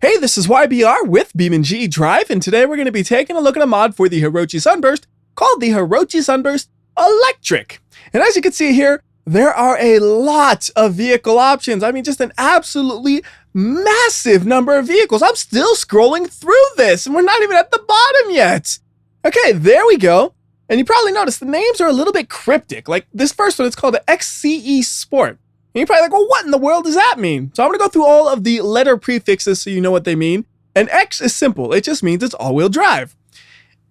Hey, this is WhyBeAre with BeamNG.drive, and today we're going to be taking a look at a mod for the Hirochi Sunburst called the Hirochi Sunburst Electric. And as you can see here, there are a lot of vehicle options. I mean, just an absolutely massive number of vehicles. I'm still scrolling through this, and we're not even at the bottom yet. Okay, there we go. And you probably noticed the names are a little bit cryptic. Like this first one, it's called the XCE Sport. And you're probably like, well, what in the world does that mean? So I'm going to go through all of the letter prefixes so you know what they mean. And X is simple. It just means it's all-wheel drive.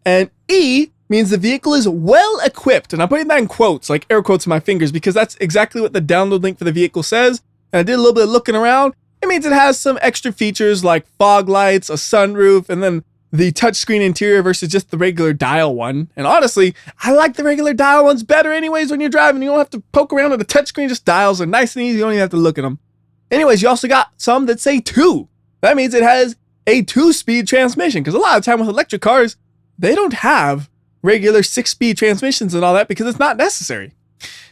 And E means the vehicle is well equipped. And I'm putting that in quotes, like air quotes in my fingers, because that's exactly what the download link for the vehicle says. And I did a little bit of looking around. It means it has some extra features like fog lights, a sunroof, and then the touchscreen interior versus just the regular dial one. And honestly, I like the regular dial ones better anyways when you're driving. You don't have to poke around with the touchscreen, just dials are nice and easy. You don't even have to look at them. Anyways, you also got some that say 2. That means it has a 2-speed transmission, because a lot of time with electric cars, they don't have regular 6-speed transmissions and all that because it's not necessary.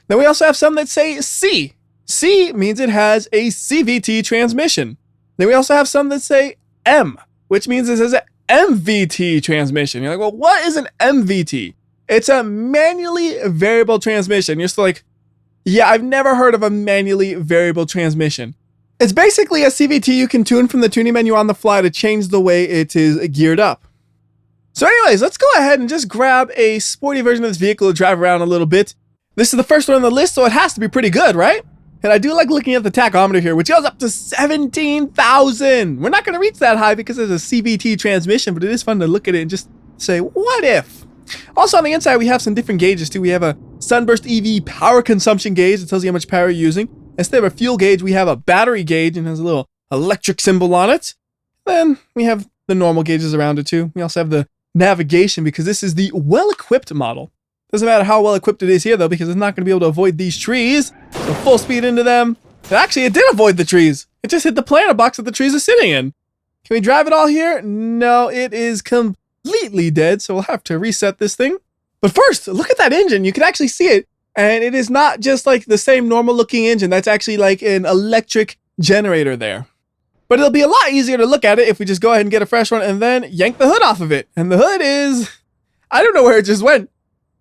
Then we also have some that say C. C means it has a CVT transmission. Then we also have some that say M, which means it has a MVT transmission. You're like, well, what is an MVT? It's a manually variable transmission. You're still like, yeah, I've never heard of a manually variable transmission. It's basically a CVT you can tune from the tuning menu on the fly to change the way it is geared up. So anyways, let's go ahead and just grab a sporty version of this vehicle to drive around a little bit. This is the first one on the list, so it has to be pretty good, right? And I do like looking at the tachometer here, which goes up to 17,000. We're not going to reach that high because it's a CVT transmission, but it is fun to look at it and just say, what if? Also on the inside, we have some different gauges too. We have a Sunburst EV power consumption gauge. It tells you how much power you're using. Instead of a fuel gauge, we have a battery gauge and has a little electric symbol on it. Then we have the normal gauges around it too. We also have the navigation because this is the well-equipped model. Doesn't matter how well equipped it is here though, because it's not going to be able to avoid these trees. So full speed into them. And actually, it did avoid the trees. It just hit the planter box that the trees are sitting in. Can we drive it all here? No, it is completely dead. So we'll have to reset this thing. But first, look at that engine. You can actually see it. And it is not just like the same normal looking engine. That's actually like an electric generator there. But it'll be a lot easier to look at it if we just go ahead and get a fresh one and then yank the hood off of it. And the hood is, I don't know where it just went.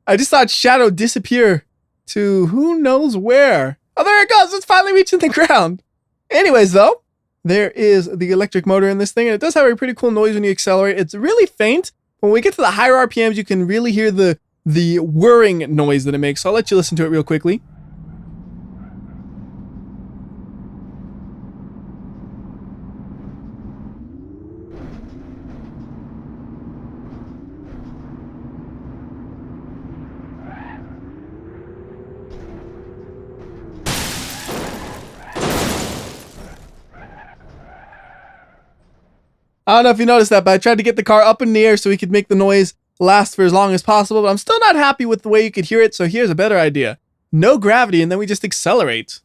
I just saw its shadow disappear to who knows where. Oh, there it goes. It's finally reaching the ground. Anyways, though, there is the electric motor in this thing, and it does have a pretty cool noise when you accelerate. It's really faint. When we get to the higher RPMs, you can really hear the whirring noise that it makes. So I'll let you listen to it real quickly. I don't know if you noticed that, but I tried to get the car up in the air so we could make the noise last for as long as possible, but I'm still not happy with the way you could hear it, so here's a better idea. No gravity, and then we just accelerate.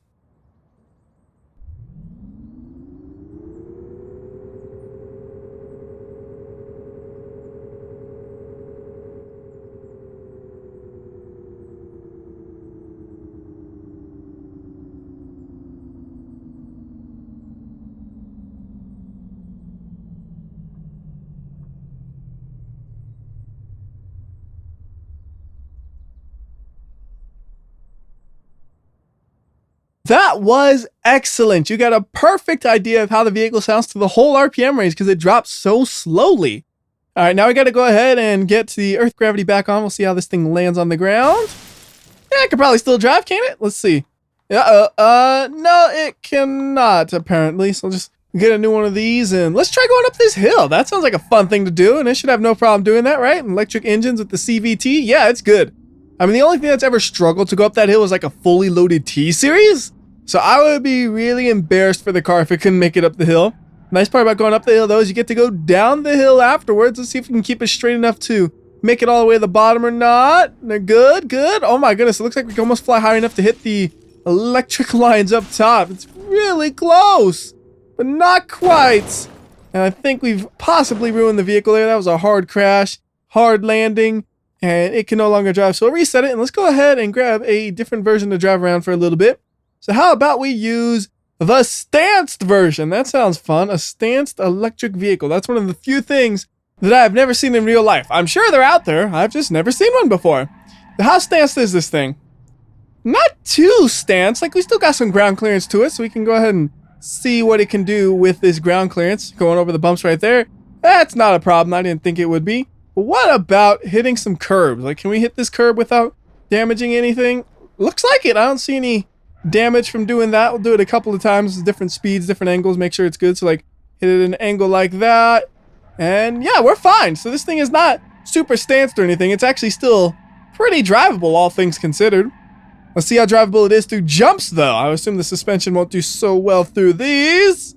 That was excellent. You got a perfect idea of how the vehicle sounds to the whole RPM range because it drops so slowly. All right, now we got to go ahead and get the earth gravity back on. We'll see how this thing lands on the ground. Yeah, it could probably still drive, can it? Let's see. No, it cannot apparently. So I'll just get a new one of these and let's try going up this hill. That sounds like a fun thing to do, and it should have no problem doing that, right? Electric engines with the CVT. Yeah, it's good. I mean, the only thing that's ever struggled to go up that hill was like a fully loaded T-Series. So I would be really embarrassed for the car if it couldn't make it up the hill. Nice part about going up the hill, though, is you get to go down the hill afterwards. Let's see if we can keep it straight enough to make it all the way to the bottom or not. They're good, good. Oh my goodness, it looks like we can almost fly high enough to hit the electric lines up top. It's really close, but not quite. And I think we've possibly ruined the vehicle there. That was a hard crash, hard landing, and it can no longer drive. So we'll reset it, and let's go ahead and grab a different version to drive around for a little bit. So how about we use the stanced version. That sounds fun. A stanced electric vehicle. That's one of the few things that I have never seen in real life. I'm sure they're out there. I've just never seen one before. How stanced is this thing? Not too stanced. Like, we still got some ground clearance to it, so we can go ahead and see what it can do with this ground clearance. Going over the bumps right there. That's not a problem. I didn't think it would be. But what about hitting some curbs? Like, can we hit this curb without damaging anything? Looks like it. I don't see any damage from doing that. We'll do it a couple of times, different speeds, different angles, make sure it's good. So, like, hit it at an angle like that. And yeah, we're fine. So this thing is not super stanced or anything. It's actually still pretty drivable, all things considered. Let's see how drivable it is through jumps, though. I assume the suspension won't do so well through these.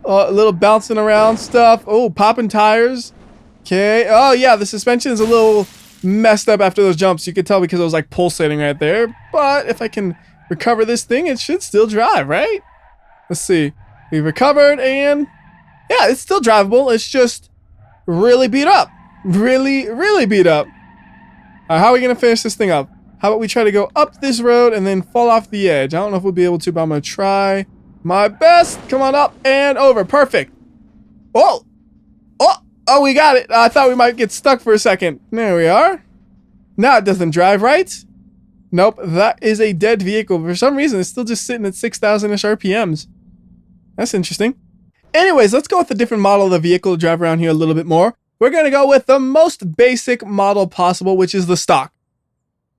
A little bouncing around stuff. Oh, popping tires. Okay. Oh, yeah, the suspension is a little messed up after those jumps. You could tell because it was like pulsating right there. But if I can recover this thing, it should still drive, right? Let's see. We've recovered and... yeah, it's still drivable. It's just really beat up. Really, really beat up. How are we going to finish this thing up? How about we try to go up this road and then fall off the edge? I don't know if we'll be able to, but I'm going to try my best. Come on up and over. Perfect. Oh! Oh, we got it. I thought we might get stuck for a second. There we are. Now it doesn't drive, right? Nope, that is a dead vehicle. For some reason, it's still just sitting at 6,000-ish RPMs. That's interesting. Anyways, let's go with a different model of the vehicle to drive around here a little bit more. We're going to go with the most basic model possible, which is the stock.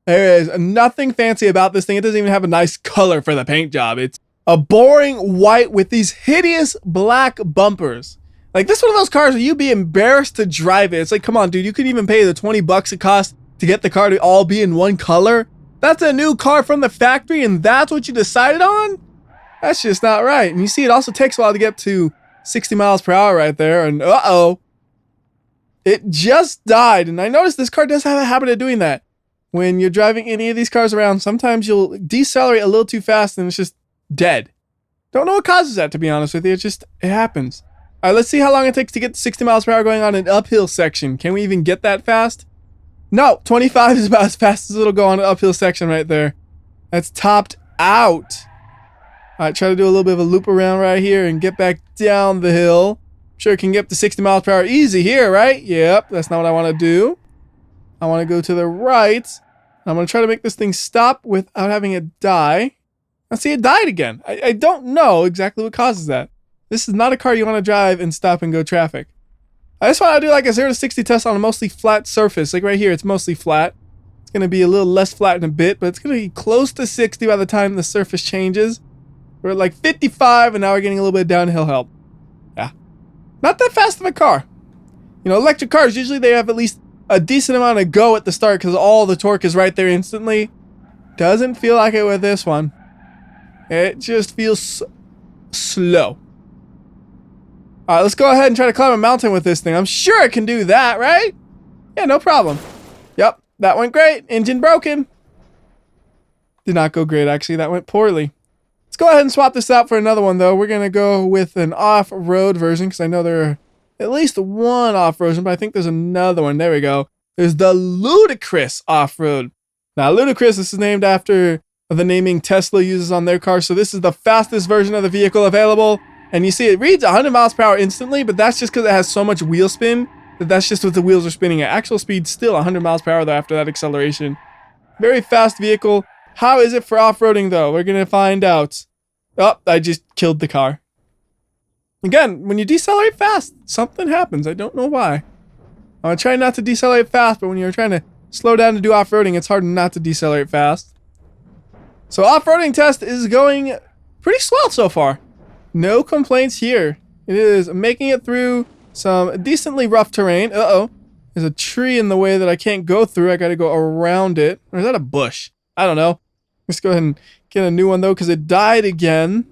There is nothing fancy about this thing. It doesn't even have a nice color for the paint job. It's a boring white with these hideous black bumpers. Like, this is one of those cars where you'd be embarrassed to drive it. It's like, come on, dude, you could even pay the 20 bucks it costs to get the car to all be in one color. That's a new car from the factory, and that's what you decided on? That's just not right. And you see, it also takes a while to get to 60 miles per hour right there, and uh-oh. It just died, and I noticed this car does have a habit of doing that. When you're driving any of these cars around, sometimes you'll decelerate a little too fast, and it's just dead. Don't know what causes that, to be honest with you. It happens. All right, let's see how long it takes to get to 60 miles per hour going on an uphill section. Can we even get that fast? No, 25 is about as fast as it'll go on an uphill section right there. That's topped out. All right, try to do a little bit of a loop around right here and get back down the hill. Sure, it can get up to 60 miles per hour easy here, right? Yep, that's not what I want to do. I want to go to the right. I'm going to try to make this thing stop without having it die. I see it died again. I don't know exactly what causes that. This is not a car you want to drive and stop and go traffic. I just want to do like a 0 to 60 test on a mostly flat surface. Like right here, it's mostly flat. It's going to be a little less flat in a bit, but it's going to be close to 60 by the time the surface changes. We're at like 55, and now we're getting a little bit of downhill help. Yeah. Not that fast of a car. You know, electric cars, usually they have at least a decent amount of go at the start because all the torque is right there instantly. Doesn't feel like it with this one. It just feels slow. All right, let's go ahead and try to climb a mountain with this thing. I'm sure it can do that, right? Yeah, no problem. Yep, that went great. Engine broken. Did not go great, actually. That went poorly. Let's go ahead and swap this out for another one, though. We're going to go with an off-road version because I know there are at least one off-road version, but I think there's another one. There we go. There's the Ludicrous off-road. Now, Ludicrous, this is named after the naming Tesla uses on their car, so this is the fastest version of the vehicle available. And you see it reads 100 miles per hour instantly, but that's just because it has so much wheel spin that that's just what the wheels are spinning at. Actual speed still 100 miles per hour though after that acceleration. Very fast vehicle. How is it for off-roading though? We're going to find out. Oh, I just killed the car. Again, when you decelerate fast, something happens. I don't know why. I'm trying not to decelerate fast, but when you're trying to slow down to do off-roading, it's hard not to decelerate fast. So off-roading test is going pretty swell so far. No complaints here. It is making it through some decently rough terrain. Uh-oh. There's a tree in the way that I can't go through. I gotta go around it. Or is that a bush? I don't know. Let's go ahead and get a new one, though, because it died again.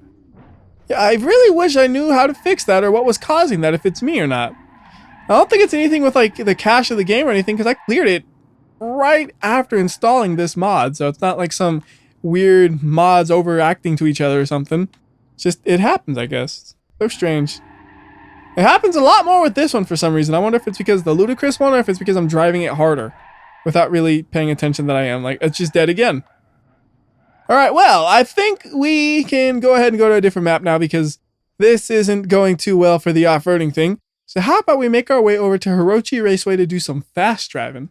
Yeah, I really wish I knew how to fix that or what was causing that, if it's me or not. I don't think it's anything with, like, the cache of the game or anything, because I cleared it right after installing this mod. So it's not like some weird mods overacting to each other or something. Just, it happens, I guess. So strange. It happens a lot more with this one for some reason. I wonder if it's because of the Ludicrous one or if it's because I'm driving it harder without really paying attention that I am. Like, it's just dead again. All right, well, I think we can go ahead and go to a different map now because this isn't going too well for the off-roading thing. So how about we make our way over to Hirochi Raceway to do some fast driving?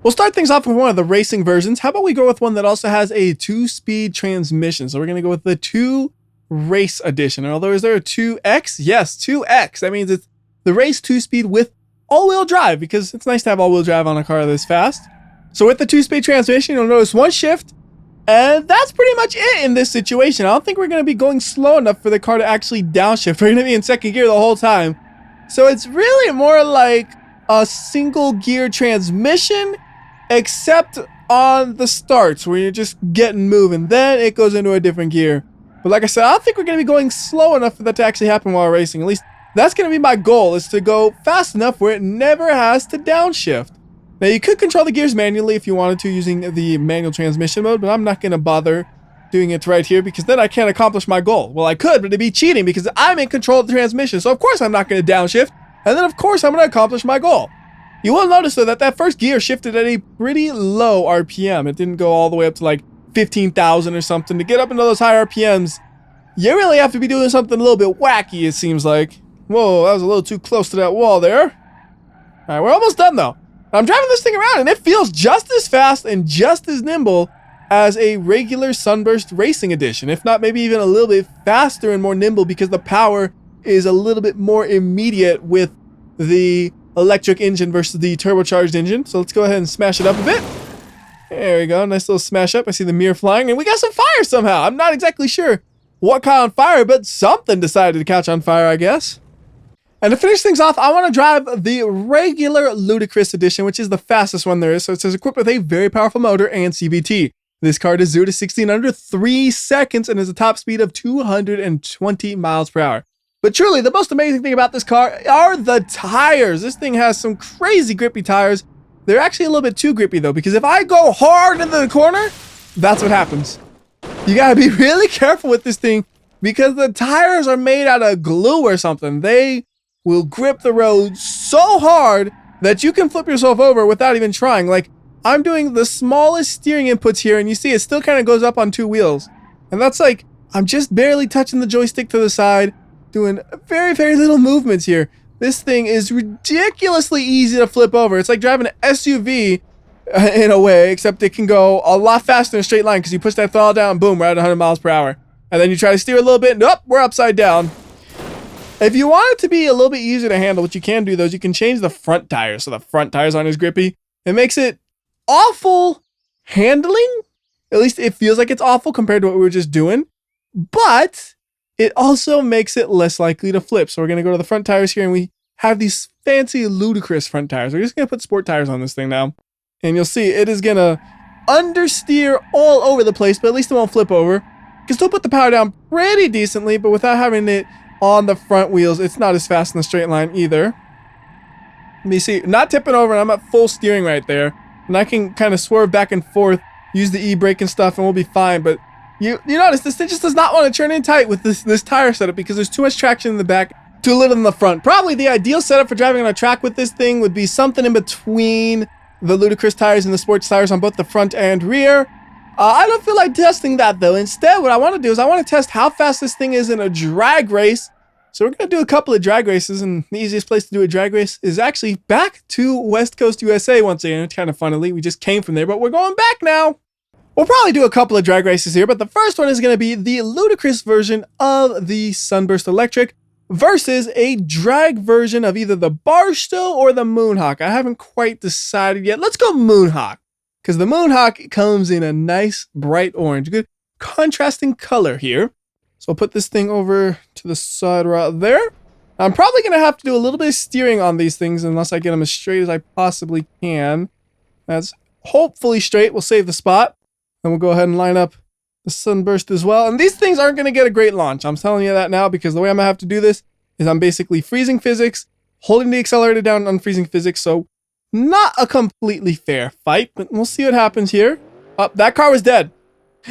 We'll start things off with one of the racing versions. How about we go with one that also has a 2-speed transmission? So we're going to go with the 2 Race Edition. Although, is there a 2X? Yes, 2X. That means it's the race 2-speed with all-wheel drive, because it's nice to have all-wheel drive on a car this fast. So with the 2-speed transmission, you'll notice 1 shift, and that's pretty much it in this situation. I don't think we're going to be going slow enough for the car to actually downshift. We're going to be in second gear the whole time. So it's really more like a single gear transmission, except on the starts where you're just getting moving. Then it goes into a different gear. But like I said, I don't think we're going to be going slow enough for that to actually happen while racing. At least that's going to be my goal, is to go fast enough where it never has to downshift. Now, you could control the gears manually if you wanted to using the manual transmission mode, but I'm not going to bother doing it right here because then I can't accomplish my goal. Well, I could, but it'd be cheating because I'm in control of the transmission. So, of course, I'm not going to downshift. And then, of course, I'm going to accomplish my goal. You will notice, though, that that first gear shifted at a pretty low RPM. It didn't go all the way up to like 15,000 or something. To get up into those high RPMs, you really have to be doing something a little bit wacky, it seems like. Whoa, that was a little too close to that wall there. All right, we're almost done, though. I'm driving this thing around, and it feels just as fast and just as nimble as a regular Sunburst Racing Edition, if not maybe even a little bit faster and more nimble because the power is a little bit more immediate with the electric engine versus the turbocharged engine. So let's go ahead and smash it up a bit. There we go, nice little smash up. I see the mirror flying, and we got some fire somehow. I'm not exactly sure what caught on fire, but something decided to catch on fire, I guess. And to finish things off, I want to drive the regular Ludicrous Edition, which is the fastest one there is. So it says equipped with a very powerful motor and CVT. This car does 0 to 60 in under 3 seconds and has a top speed of 220 miles per hour. But truly, the most amazing thing about this car are the tires. This thing has some crazy grippy tires. They're actually a little bit too grippy though, because if I go hard into the corner, that's what happens. You gotta be really careful with this thing because the tires are made out of glue or something. They will grip the road so hard that you can flip yourself over without even trying. Like, I'm doing the smallest steering inputs here, and you see it still kind of goes up on 2 wheels. And that's like, I'm just barely touching the joystick to the side, doing very, very little movements here. This thing is ridiculously easy to flip over. It's like driving an SUV in a way, except it can go a lot faster in a straight line because you push that throttle down, boom, we're at 100 miles per hour. And then you try to steer a little bit, and we're upside down. If you want it to be a little bit easier to handle, what you can do, though, is you can change the front tires so the front tires aren't as grippy. It makes it awful handling. At least it feels like it's awful compared to what we were just doing. But it also makes it less likely to flip. So we're going to go to the front tires here, and we have these fancy, ludicrous front tires. We're just going to put sport tires on this thing now. And you'll see it is going to understeer all over the place, but at least it won't flip over. You can still put the power down pretty decently, but without having it on the front wheels, it's not as fast in the straight line either. Let me see, not tipping over, and I'm at full steering right there. And I can kind of swerve back and forth, use the e-brake and stuff, and we'll be fine. But you notice this thing just does not want to turn in tight with this tire setup because there's too much traction in the back, too little in the front. Probably the ideal setup for driving on a track with this thing would be something in between the Ludicrous tires and the sports tires on both the front and rear. I don't feel like testing that though. Instead, what I want to do is I want to test how fast this thing is in a drag race. So we're going to do a couple of drag races, and the easiest place to do a drag race is actually back to West Coast, USA once again. It's kind of funnily, we just came from there, but we're going back now. We'll probably do a couple of drag races here, but the first one is going to be the ludicrous version of the Sunburst Electric versus a drag version of either the Barstow or the Moonhawk. I haven't quite decided yet. Let's go Moonhawk, because the Moonhawk comes in a nice bright orange, good contrasting color here. So I'll put this thing over to the side right there. I'm probably going to have to do a little bit of steering on these things unless I get them as straight as I possibly can. That's hopefully straight. We'll save the spot. Then we'll go ahead and line up the Sunburst as well. And these things aren't going to get a great launch. I'm telling you that now because the way I'm going to have to do this is I'm basically freezing physics, holding the accelerator down and unfreezing physics. So not a completely fair fight, but we'll see what happens here. Oh, that car was dead.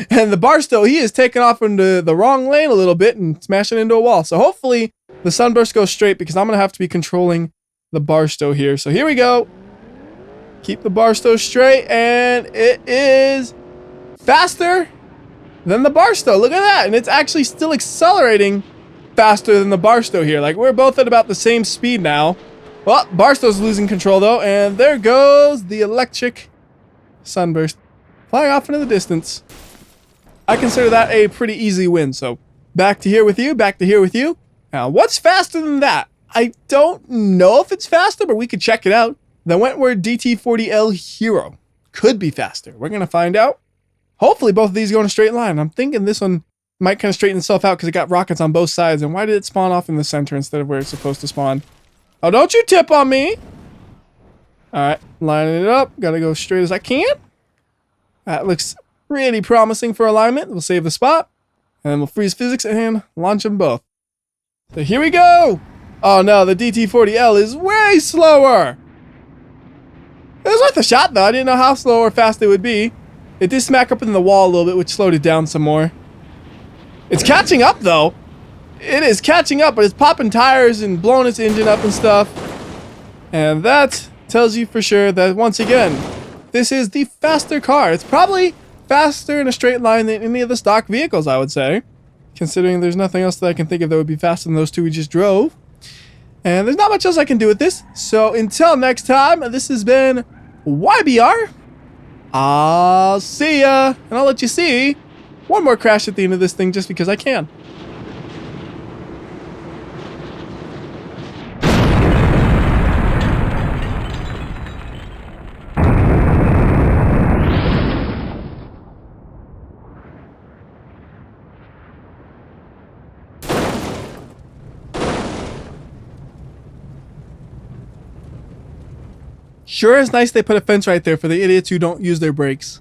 And the Barstow, he is taking off into the wrong lane a little bit and smashing into a wall. So hopefully the Sunburst goes straight because I'm going to have to be controlling the Barstow here. So here we go. Keep the Barstow straight, and it is faster than the Barstow. Look at that. And it's actually still accelerating faster than the Barstow here. Like, we're both at about the same speed now. Well, Barstow's losing control though, and there goes the electric Sunburst flying off into the distance. I consider that a pretty easy win. So back to here with you, back to here with you. Now, what's faster than that? I don't know if it's faster, but we could check it out. The Wentworth DT40L Hero could be faster. We're going to find out. Hopefully both of these go in a straight line. I'm thinking this one might kind of straighten itself out because it got rockets on both sides. And why did it spawn off in the center instead of where it's supposed to spawn? Oh, don't you tip on me. All right, lining it up. Got to go straight as I can. That looks really promising for alignment. We'll save the spot. And then we'll freeze physics and launch them both. So here we go. Oh no, the DT40L is way slower. It was worth a shot though. I didn't know how slow or fast it would be. It did smack up in the wall a little bit, which slowed it down some more. It's catching up though. It is catching up, but it's popping tires and blowing its engine up and stuff. And that tells you for sure that once again, this is the faster car. It's probably faster in a straight line than any of the stock vehicles, I would say. Considering there's nothing else that I can think of that would be faster than those two we just drove. And there's not much else I can do with this. So until next time, this has been WhyBeAre. I'll see ya. And I'll let you see one more crash at the end of this thing just because I can. Sure is nice they put a fence right there for the idiots who don't use their brakes.